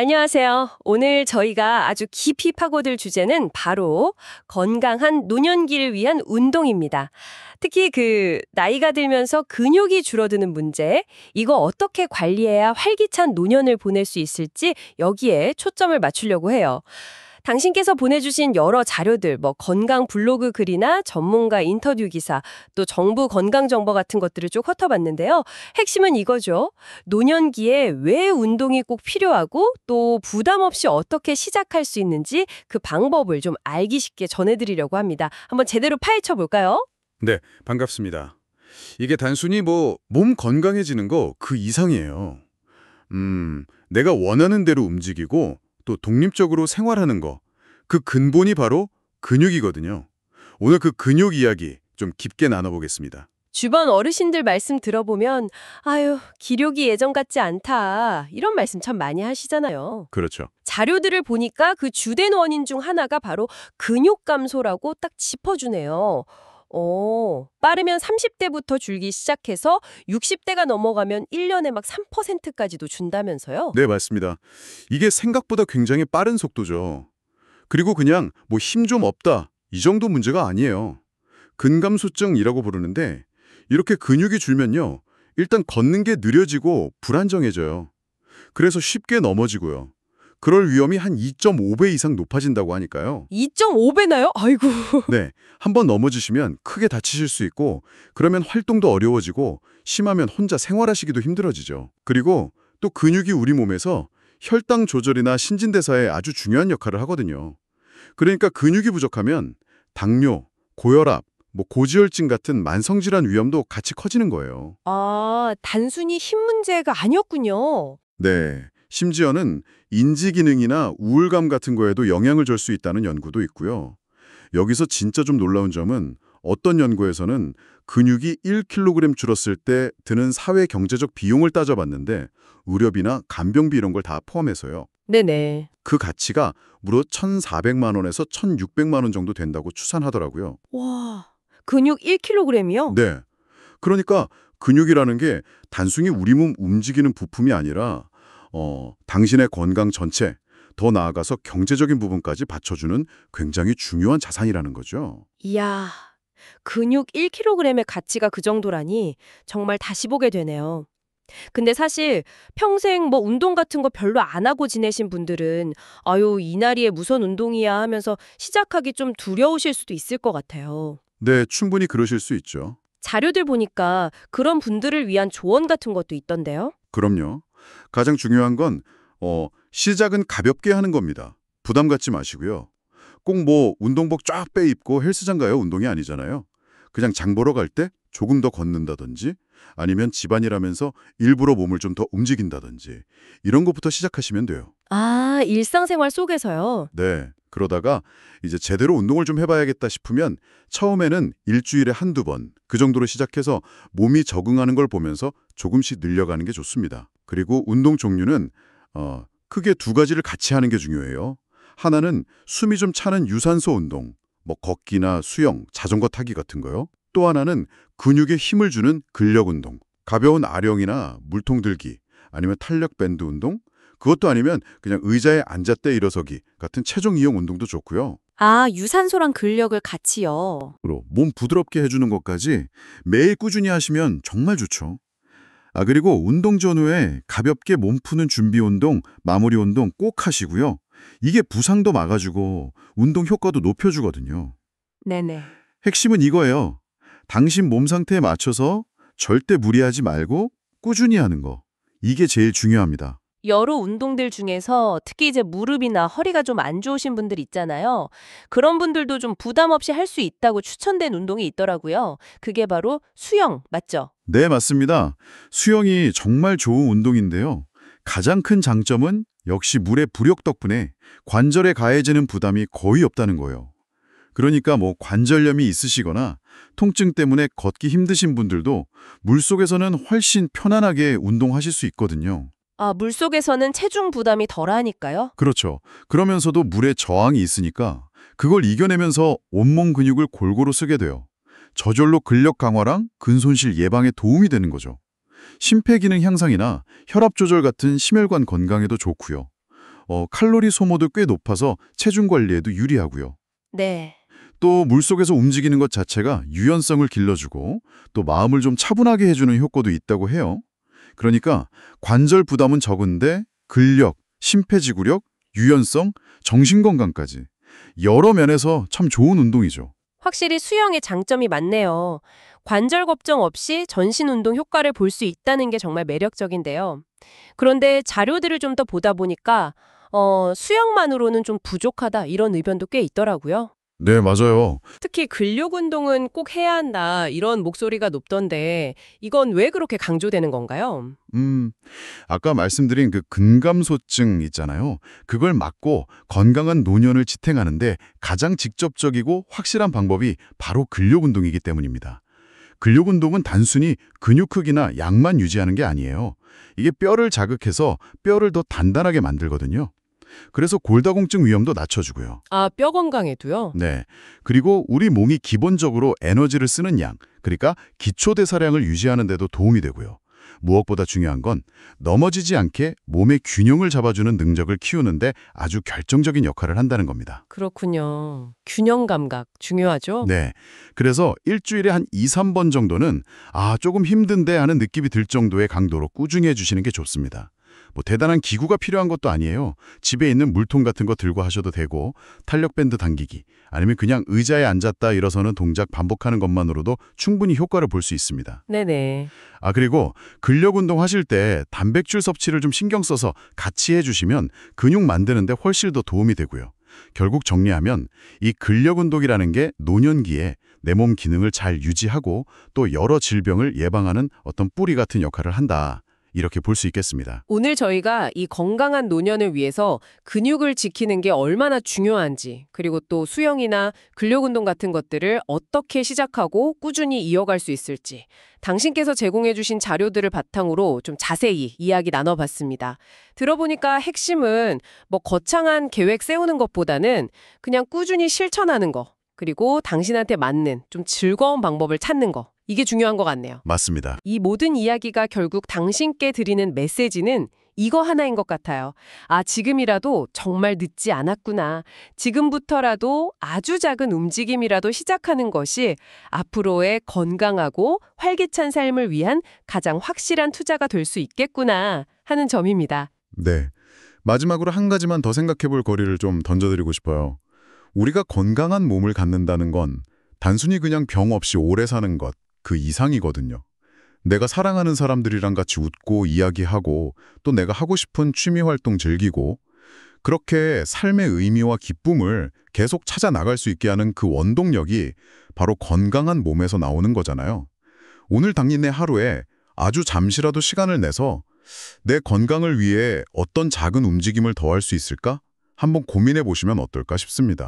안녕하세요. 오늘 저희가 아주 깊이 파고들 주제는 바로 건강한 노년기를 위한 운동입니다. 특히 나이가 들면서 근육이 줄어드는 문제, 이거 어떻게 관리해야 활기찬 노년을 보낼 수 있을지 여기에 초점을 맞추려고 해요. 당신께서 보내주신 여러 자료들, 건강 블로그 글이나 전문가 인터뷰 기사, 또 정부 건강 정보 같은 것들을 쭉 훑어봤는데요. 핵심은 이거죠. 노년기에 왜 운동이 꼭 필요하고 또 부담 없이 어떻게 시작할 수 있는지 그 방법을 좀 알기 쉽게 전해드리려고 합니다. 한번 제대로 파헤쳐 볼까요? 네, 반갑습니다. 이게 단순히 몸 건강해지는 거 그 이상이에요. 내가 원하는 대로 움직이고 또 독립적으로 생활하는 거, 그 근본이 바로 근육이거든요. 오늘 그 근육 이야기 좀 깊게 나눠보겠습니다. 주변 어르신들 말씀 들어보면 아유, 기력이 예전 같지 않다. 이런 말씀 참 많이 하시잖아요. 그렇죠. 자료들을 보니까 그 주된 원인 중 하나가 바로 근육 감소라고 딱 짚어주네요. 빠르면 30대부터 줄기 시작해서 60대가 넘어가면 1년에 막 3%까지도 준다면서요? 네, 맞습니다. 이게 생각보다 굉장히 빠른 속도죠. 그리고 그냥 힘 좀 없다, 이 정도 문제가 아니에요. 근감소증이라고 부르는데 이렇게 근육이 줄면요, 일단 걷는 게 느려지고 불안정해져요. 그래서 쉽게 넘어지고요. 그럴 위험이 한 2.5배 이상 높아진다고 하니까요. 2.5배나요? 아이고. 네, 한번 넘어지시면 크게 다치실 수 있고 그러면 활동도 어려워지고 심하면 혼자 생활하시기도 힘들어지죠. 그리고 또 근육이 우리 몸에서 혈당 조절이나 신진대사에 아주 중요한 역할을 하거든요. 그러니까 근육이 부족하면 당뇨, 고혈압, 고지혈증 같은 만성질환 위험도 같이 커지는 거예요. 아, 단순히 힘 문제가 아니었군요. 네, 심지어는 인지기능이나 우울감 같은 거에도 영향을 줄 수 있다는 연구도 있고요. 여기서 진짜 좀 놀라운 점은 어떤 연구에서는 근육이 1kg 줄었을 때 드는 사회 경제적 비용을 따져봤는데 의료비나 간병비 이런 걸 다 포함해서요. 네네. 그 가치가 무려 1,400만 원에서 1,600만 원 정도 된다고 추산하더라고요. 와, 근육 1kg이요? 네. 그러니까 근육이라는 게 단순히 우리 몸 움직이는 부품이 아니라 당신의 건강 전체, 더 나아가서 경제적인 부분까지 받쳐주는 굉장히 중요한 자산이라는 거죠. 이야, 근육 1kg의 가치가 그 정도라니 정말 다시 보게 되네요. 근데 사실 평생 운동 같은 거 별로 안 하고 지내신 분들은 아유, 이 나이에 무슨 운동이야 하면서 시작하기 좀 두려우실 수도 있을 것 같아요. 네, 충분히 그러실 수 있죠. 자료들 보니까 그런 분들을 위한 조언 같은 것도 있던데요. 그럼요. 가장 중요한 건 시작은 가볍게 하는 겁니다. 부담 갖지 마시고요. 꼭 운동복 쫙 빼입고 헬스장 가요 운동이 아니잖아요. 그냥 장 보러 갈 때 조금 더 걷는다든지 아니면 집안일하면서 일부러 몸을 좀 더 움직인다든지 이런 것부터 시작하시면 돼요. 아, 일상생활 속에서요. 네. 그러다가 이제 제대로 운동을 좀 해봐야겠다 싶으면 처음에는 일주일에 한두 번 그 정도로 시작해서 몸이 적응하는 걸 보면서 조금씩 늘려가는 게 좋습니다. 그리고 운동 종류는 크게 두 가지를 같이 하는 게 중요해요. 하나는 숨이 좀 차는 유산소 운동, 걷기나 수영, 자전거 타기 같은 거요. 또 하나는 근육에 힘을 주는 근력 운동, 가벼운 아령이나 물통 들기, 아니면 탄력 밴드 운동, 그것도 아니면 그냥 의자에 앉았다 일어서기 같은 체중 이용 운동도 좋고요. 아, 유산소랑 근력을 같이요. 몸 부드럽게 해주는 것까지 매일 꾸준히 하시면 정말 좋죠. 그리고 운동 전후에 가볍게 몸 푸는 준비 운동, 마무리 운동 꼭 하시고요. 이게 부상도 막아주고 운동 효과도 높여주거든요. 네네. 핵심은 이거예요. 당신 몸 상태에 맞춰서 절대 무리하지 말고 꾸준히 하는 거. 이게 제일 중요합니다. 여러 운동들 중에서 특히 이제 무릎이나 허리가 좀 안 좋으신 분들 있잖아요. 그런 분들도 좀 부담 없이 할 수 있다고 추천된 운동이 있더라고요. 그게 바로 수영, 맞죠? 네, 맞습니다. 수영이 정말 좋은 운동인데요. 가장 큰 장점은 역시 물의 부력 덕분에 관절에 가해지는 부담이 거의 없다는 거예요. 그러니까 관절염이 있으시거나 통증 때문에 걷기 힘드신 분들도 물속에서는 훨씬 편안하게 운동하실 수 있거든요. 아, 물속에서는 체중 부담이 덜하니까요. 그렇죠. 그러면서도 물에 저항이 있으니까 그걸 이겨내면서 온몸 근육을 골고루 쓰게 돼요. 저절로 근력 강화랑 근손실 예방에 도움이 되는 거죠. 심폐기능 향상이나 혈압 조절 같은 심혈관 건강에도 좋고요. 칼로리 소모도 꽤 높아서 체중 관리에도 유리하고요. 네. 또 물속에서 움직이는 것 자체가 유연성을 길러주고 또 마음을 좀 차분하게 해주는 효과도 있다고 해요. 그러니까 관절 부담은 적은데 근력, 심폐지구력, 유연성, 정신건강까지 여러 면에서 참 좋은 운동이죠. 확실히 수영의 장점이 많네요. 관절 걱정 없이 전신 운동 효과를 볼 수 있다는 게 정말 매력적인데요. 그런데 자료들을 좀 더 보다 보니까 수영만으로는 좀 부족하다 이런 의견도 꽤 있더라고요. 네, 맞아요. 특히 근력 운동은 꼭 해야 한다 이런 목소리가 높던데 이건 왜 그렇게 강조되는 건가요? 아까 말씀드린 그 근감소증 있잖아요. 그걸 막고 건강한 노년을 지탱하는데 가장 직접적이고 확실한 방법이 바로 근력 운동이기 때문입니다. 근력 운동은 단순히 근육 크기나 양만 유지하는 게 아니에요. 이게 뼈를 자극해서 뼈를 더 단단하게 만들거든요. 그래서 골다공증 위험도 낮춰주고요. 아, 뼈 건강에도요? 네. 그리고 우리 몸이 기본적으로 에너지를 쓰는 양, 그러니까 기초 대사량을 유지하는 데도 도움이 되고요. 무엇보다 중요한 건 넘어지지 않게 몸의 균형을 잡아주는 능력을 키우는데 아주 결정적인 역할을 한다는 겁니다. 그렇군요. 균형 감각 중요하죠? 네. 그래서 일주일에 한 2, 3번 정도는 조금 힘든데 하는 느낌이 들 정도의 강도로 꾸준히 해주시는 게 좋습니다. 뭐 대단한 기구가 필요한 것도 아니에요. 집에 있는 물통 같은 거 들고 하셔도 되고 탄력밴드 당기기 아니면 그냥 의자에 앉았다 일어서는 동작 반복하는 것만으로도 충분히 효과를 볼 수 있습니다. 네네. 그리고 근력 운동 하실 때 단백질 섭취를 좀 신경 써서 같이 해주시면 근육 만드는데 훨씬 더 도움이 되고요. 결국 정리하면 이 근력 운동이라는 게 노년기에 내 몸 기능을 잘 유지하고 또 여러 질병을 예방하는 어떤 뿌리 같은 역할을 한다. 이렇게 볼 수 있겠습니다. 오늘 저희가 이 건강한 노년을 위해서 근육을 지키는 게 얼마나 중요한지, 그리고 또 수영이나 근력 운동 같은 것들을 어떻게 시작하고 꾸준히 이어갈 수 있을지, 당신께서 제공해 주신 자료들을 바탕으로 좀 자세히 이야기 나눠봤습니다. 들어보니까 핵심은 뭐 거창한 계획 세우는 것보다는 그냥 꾸준히 실천하는 거, 그리고 당신한테 맞는 좀 즐거운 방법을 찾는 거, 이게 중요한 것 같네요. 맞습니다. 이 모든 이야기가 결국 당신께 드리는 메시지는 이거 하나인 것 같아요. 지금이라도 정말 늦지 않았구나. 지금부터라도 아주 작은 움직임이라도 시작하는 것이 앞으로의 건강하고 활기찬 삶을 위한 가장 확실한 투자가 될 수 있겠구나 하는 점입니다. 네. 마지막으로 한 가지만 더 생각해 볼 거리를 좀 던져드리고 싶어요. 우리가 건강한 몸을 갖는다는 건 단순히 그냥 병 없이 오래 사는 것, 그 이상이거든요. 내가 사랑하는 사람들이랑 같이 웃고 이야기하고 또 내가 하고 싶은 취미 활동 즐기고 그렇게 삶의 의미와 기쁨을 계속 찾아 나갈 수 있게 하는 그 원동력이 바로 건강한 몸에서 나오는 거잖아요. 오늘 당신의 하루에 아주 잠시라도 시간을 내서 내 건강을 위해 어떤 작은 움직임을 더할 수 있을까? 한번 고민해 보시면 어떨까 싶습니다.